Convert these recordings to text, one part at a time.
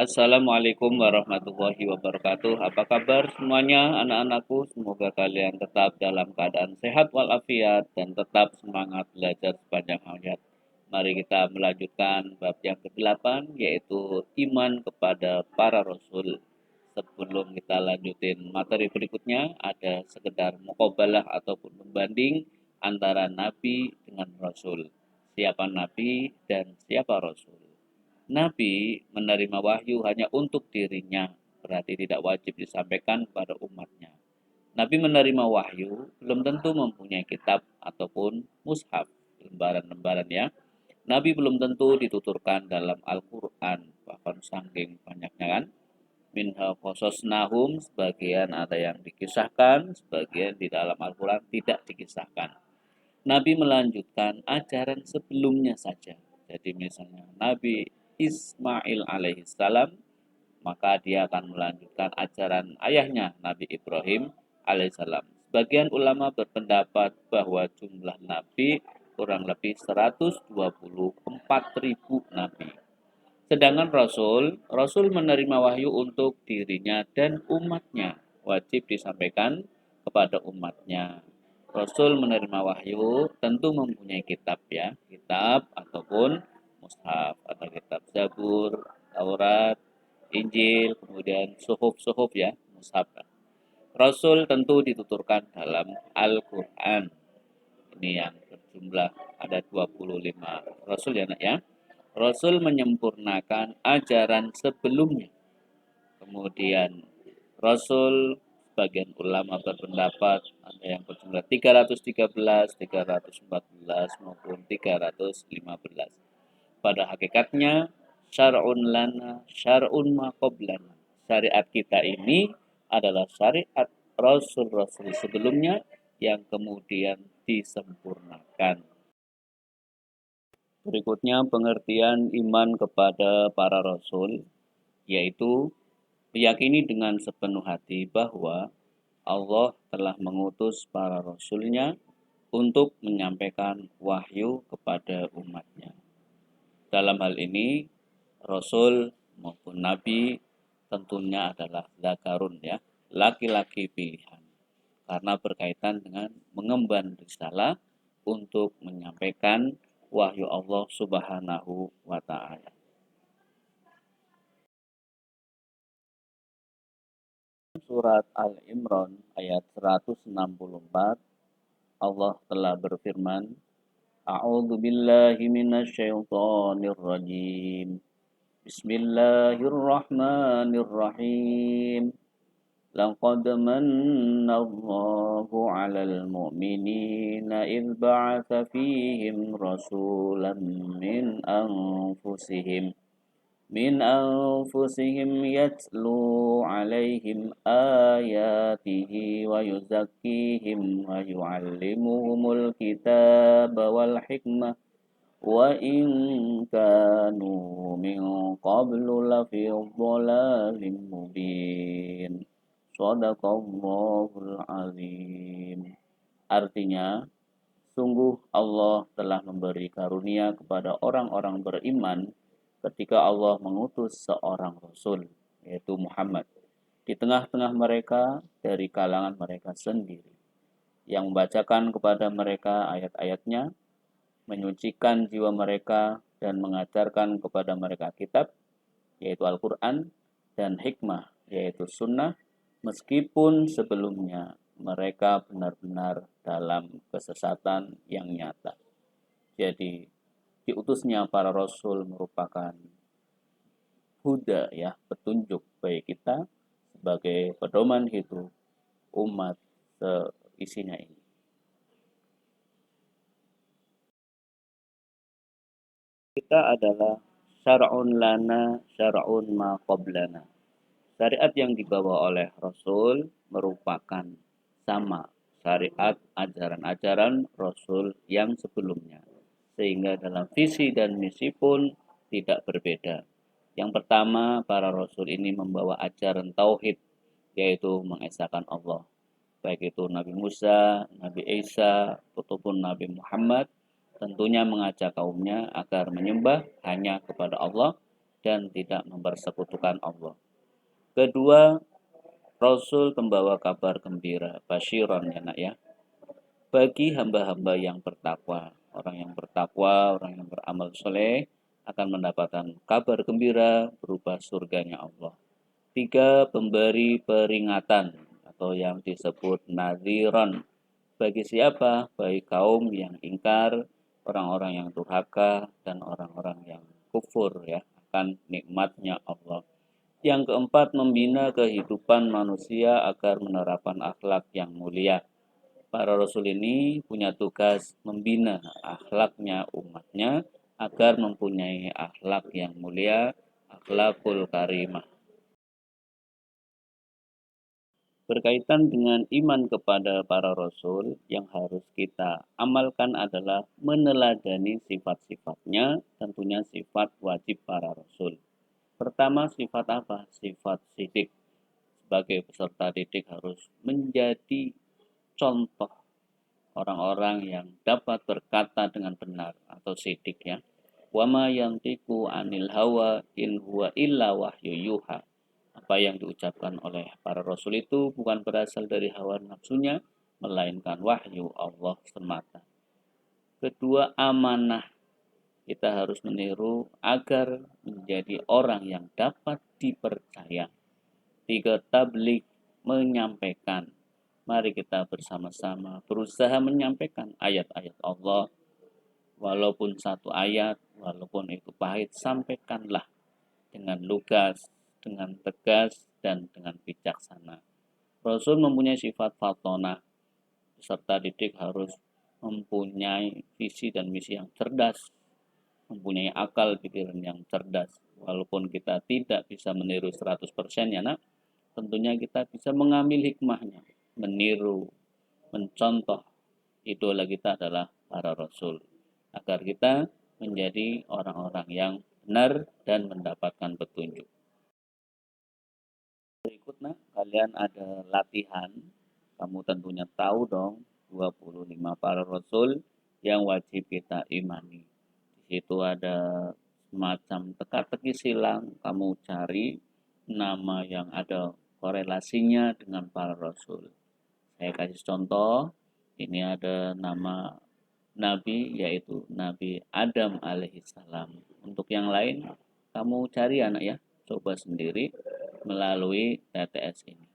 Assalamualaikum warahmatullahi wabarakatuh. Apa kabar semuanya anak-anakku? Semoga kalian tetap dalam keadaan sehat walafiat dan tetap semangat belajar sepanjang hayat. Mari kita melanjutkan bab yang ke-8 yaitu iman kepada para rasul. Sebelum kita lanjutin materi berikutnya, ada sekedar muqabalah ataupun pembanding antara nabi dengan rasul. Siapa nabi dan siapa rasul? Nabi menerima wahyu hanya untuk dirinya, berarti tidak wajib disampaikan kepada umatnya. Nabi menerima wahyu belum tentu mempunyai kitab ataupun mushaf, lembaran-lembaran ya. Nabi belum tentu dituturkan dalam Al-Quran, bahkan saking banyaknya kan. Minha qasasnahum, sebagian ada yang dikisahkan, sebagian di dalam Al-Quran tidak dikisahkan. Nabi melanjutkan ajaran sebelumnya saja. Jadi misalnya Nabi Ismail alaihissalam, maka dia akan melanjutkan ajaran ayahnya Nabi Ibrahim alaihissalam. Sebagian ulama berpendapat bahwa jumlah nabi kurang lebih 124.000 nabi. Sedangkan Rasul menerima wahyu untuk dirinya dan umatnya. Wajib disampaikan kepada umatnya. Rasul menerima wahyu tentu mempunyai kitab ya, kitab ataupun mushaf atau kitab Zabur, Taurat, Injil, kemudian suhuf-suhuf ya, mushaf. Rasul tentu dituturkan dalam Al-Qur'an. Ini yang berjumlah ada 25 rasul ya, Nak ya. Rasul menyempurnakan ajaran sebelumnya. Kemudian Rasul, sebagian ulama berpendapat ada yang berjumlah 313, 314 maupun 315. Pada hakikatnya syar'un lana syar'un ma qablana. Syariat kita ini adalah syariat rasul-rasul sebelumnya yang kemudian disempurnakan. Berikutnya pengertian iman kepada para rasul, yaitu meyakini dengan sepenuh hati bahwa Allah telah mengutus para rasulnya untuk menyampaikan wahyu kepada umatnya. Dalam hal ini, rasul maupun nabi tentunya adalah zakarun ya, laki-laki pilihan. Karena berkaitan dengan mengemban risalah untuk menyampaikan wahyu Allah Subhanahu wa taala. Surat Al-Imran ayat 164 Allah telah berfirman, A'udzu billahi minasyaitonir rajim. Bismillahirrahmanirrahim. لقد من الله على المؤمنين إذ بعث فيهم رسولا من أنفسهم يتلو عليهم آياته ويزكيهم ويعلمهم الكتاب والحكمة وإن كانوا من قبل لفي ضلال مبين. Shadaqallahul azim. Artinya, sungguh Allah telah memberi karunia kepada orang-orang beriman ketika Allah mengutus seorang Rasul, yaitu Muhammad, di tengah-tengah mereka dari kalangan mereka sendiri, yang membacakan kepada mereka ayat-ayatnya, menyucikan jiwa mereka, dan mengajarkan kepada mereka kitab, yaitu Al-Quran, dan hikmah, yaitu sunnah, meskipun sebelumnya mereka benar-benar dalam kesesatan yang nyata. Jadi diutusnya para rasul merupakan huda ya, petunjuk bagi kita sebagai pedoman hidup umat seisinya ini. Kita adalah syar'un lana syar'un ma qablana. Syariat yang dibawa oleh Rasul merupakan sama syariat ajaran-ajaran Rasul yang sebelumnya. Sehingga dalam visi dan misi pun tidak berbeda. Yang pertama, para Rasul ini membawa ajaran tauhid, yaitu mengesahkan Allah. Baik itu Nabi Musa, Nabi Isa, ataupun Nabi Muhammad, tentunya mengajak kaumnya agar menyembah hanya kepada Allah dan tidak mempersekutukan Allah. Kedua, Rasul pembawa kabar gembira, basyiron ya nak ya, bagi hamba-hamba yang bertakwa. Orang yang bertakwa, orang yang beramal soleh akan mendapatkan kabar gembira berupa surganya Allah. Tiga, pemberi peringatan atau yang disebut nadhiron. Bagi siapa? Bagi kaum yang ingkar, orang-orang yang durhaka, dan orang-orang yang kufur ya akan nikmatnya Allah. Yang keempat, membina kehidupan manusia agar menerapkan akhlak yang mulia. Para rasul ini punya tugas membina akhlaknya umatnya agar mempunyai akhlak yang mulia, akhlakul karimah. Berkaitan dengan iman kepada para rasul, yang harus kita amalkan adalah meneladani sifat-sifatnya, tentunya sifat wajib para rasul. Pertama, sifat apa? Sifat sidik. Sebagai peserta didik harus menjadi contoh orang-orang yang dapat berkata dengan benar atau sidik ya. Wama yang tiku anil hawa in huwa illa wahyu yuha. Apa yang diucapkan oleh para rasul itu bukan berasal dari hawa nafsunya, melainkan wahyu Allah semata. Kedua, amanah. Kita harus meniru agar menjadi orang yang dapat dipercaya. Tiga, tablik, menyampaikan. Mari kita bersama-sama berusaha menyampaikan ayat-ayat Allah. Walaupun satu ayat, walaupun itu pahit, sampaikanlah dengan lugas, dengan tegas, dan dengan bijaksana. Rasul mempunyai sifat fatonah. Peserta didik harus mempunyai visi dan misi yang cerdas, mempunyai akal pikiran yang cerdas. Walaupun kita tidak bisa meniru 100% ya nak, tentunya kita bisa mengambil hikmahnya, meniru, mencontoh. Idola kita adalah para rasul. Agar kita menjadi orang-orang yang benar dan mendapatkan petunjuk. Berikutnya, kalian ada latihan. Kamu tentunya tahu dong 25 para rasul yang wajib kita imani. Di situ ada semacam teka-teki silang. Kamu cari nama yang ada korelasinya dengan para rasul. Saya kasih contoh. Ini ada nama Nabi yaitu Nabi Adam alaihissalam. Untuk yang lain kamu cari anak ya. Coba sendiri melalui TTS ini.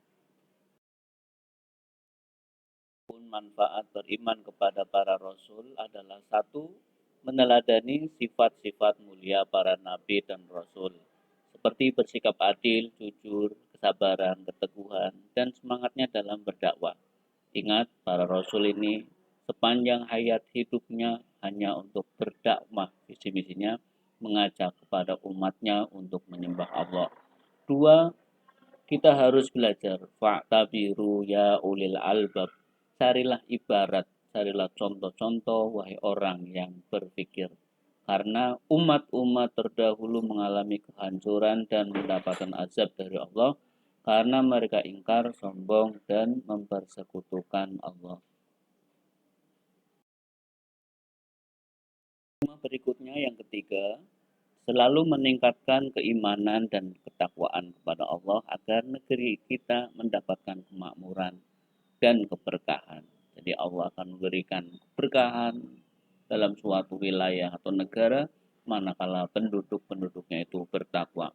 Manfaat beriman kepada para rasul adalah satu, meneladani sifat-sifat mulia para nabi dan rasul, seperti bersikap adil, jujur, kesabaran, keteguhan, dan semangatnya dalam berdakwah. Ingat, para rasul ini sepanjang hayat hidupnya hanya untuk berdakwah, visi misinya mengajak kepada umatnya untuk menyembah Allah. Dua, kita harus belajar fa'tabiru ya ulil albab. Carilah ibarat, carilah contoh-contoh wahai orang yang berpikir. Karena umat-umat terdahulu mengalami kehancuran dan mendapatkan azab dari Allah karena mereka ingkar, sombong, dan mempersekutukan Allah. Berikutnya yang ketiga, selalu meningkatkan keimanan dan ketakwaan kepada Allah agar negeri kita mendapatkan kemakmuran dan keberkahan. Jadi Allah akan memberikan keberkahan dalam suatu wilayah atau negara manakala penduduk-penduduknya itu bertakwa.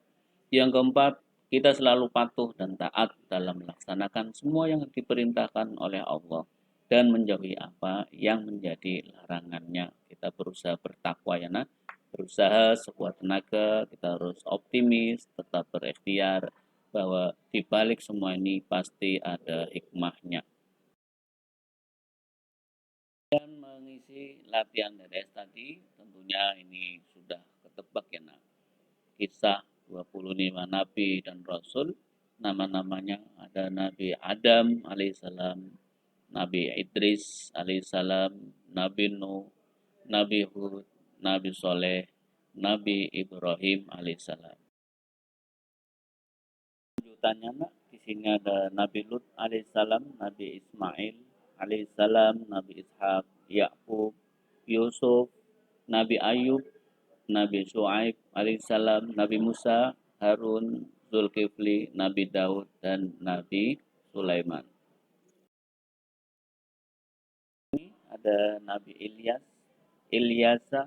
Yang keempat, kita selalu patuh dan taat dalam melaksanakan semua yang diperintahkan oleh Allah dan menjauhi apa yang menjadi larangannya. Kita berusaha bertakwa ya nak, berusaha sekuat tenaga, kita harus optimis, tetap berikhtiar bahwa di balik semua ini pasti ada hikmahnya. Dan mengisi latihan DDS tadi, tentunya ini sudah ketebak ya nak. Kisah 25 Nabi dan Rasul, nama-namanya ada Nabi Adam alaihissalam, Nabi Idris alaihissalam, Nabi Nuh, Nabi Hud, Nabi Soleh, Nabi Ibrahim alaihissalam. Lanjutannya nak, di sini ada Nabi Lut alaihissalam, Nabi Ismail alaihissalam, Nabi Ishak, Yakub, Yusuf, Nabi Ayub, Nabi Shu'aib alaihissalam, Nabi Musa, Harun, Zulkifli, Nabi Daud, dan Nabi Sulaiman. Ada Nabi Ilyasa,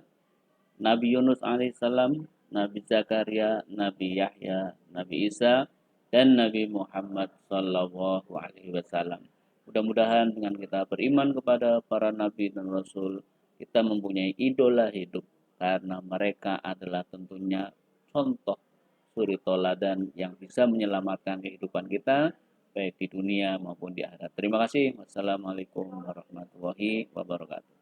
Nabi Yunus alaihissalam, Nabi Zakaria, Nabi Yahya, Nabi Isa, dan Nabi Muhammad sallallahu alaihi wasallam. Mudah-mudahan dengan kita beriman kepada para nabi dan rasul, kita mempunyai idola hidup karena mereka adalah tentunya contoh suri toladan yang bisa menyelamatkan kehidupan kita baik di dunia maupun di akhirat. Terima kasih. Wassalamualaikum warahmatullahi wabarakatuh.